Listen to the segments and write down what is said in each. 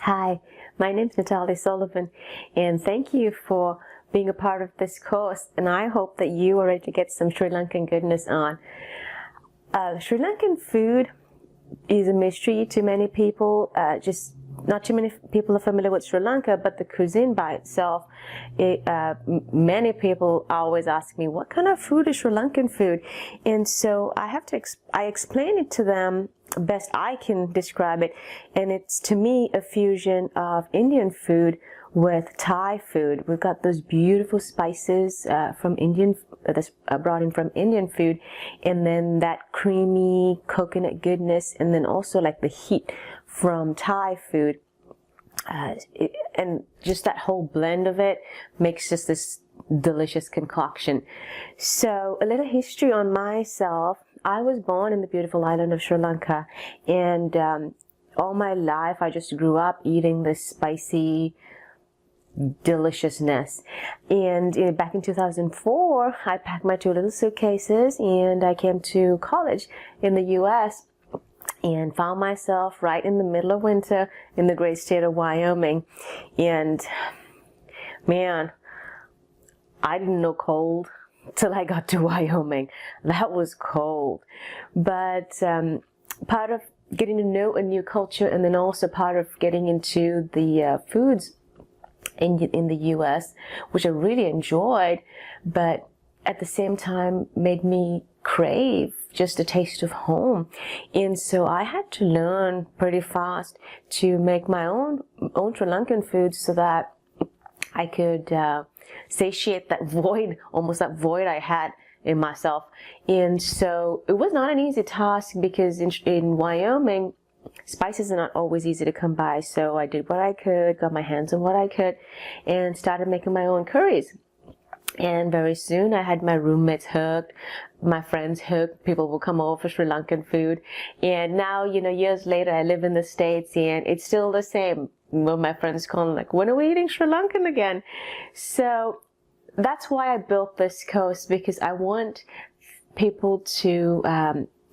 Hi, my name is Natalie Sullivan, and thank you for being a part of this course, and I hope that you are ready to get some Sri Lankan goodness on. Sri Lankan food is a mystery to many people. Just not too many people are familiar with Sri Lanka, but the cuisine by itself, many people always ask me, what kind of food is Sri Lankan food? And so I explain it to them best I can describe it, and it's to me a fusion of Indian food with Thai food. We've got those beautiful spices from Indian that's brought in from Indian food, and then that creamy coconut goodness, and then also like the heat from Thai food, and just that whole blend of it makes just this delicious concoction. So a little history on myself. I was born in the beautiful island of Sri Lanka, and all my life I just grew up eating this spicy deliciousness. And back in 2004, I packed my two little suitcases and I came to college in the US and found myself right in the middle of winter in the great state of Wyoming. And man, I didn't know cold till I got to Wyoming. That was cold. But part of getting to know a new culture, and then also part of getting into the foods in the US, which I really enjoyed, but at the same time made me crave just a taste of home. And so I had to learn pretty fast to make my own Sri Lankan food so that I could satiate that void, almost that void I had in myself. And so it was not an easy task, because in Wyoming, spices are not always easy to come by. So I did what I could, got my hands on what I could, and started making my own curries. And very soon I had my roommates hooked, my friends hooked, people will come over for Sri Lankan food. And now, years later, I live in the States and it's still the same. When my friends call, like, when are we eating Sri Lankan again? So that's why I built this course, because I want people to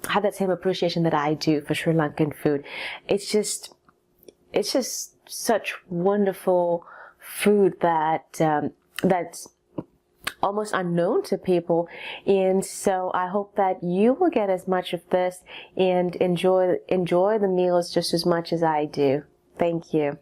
have that same appreciation that I do for Sri Lankan food. It's just such wonderful food that that's almost unknown to people. And so I hope that you will get as much of this and enjoy the meals just as much as I do. Thank you.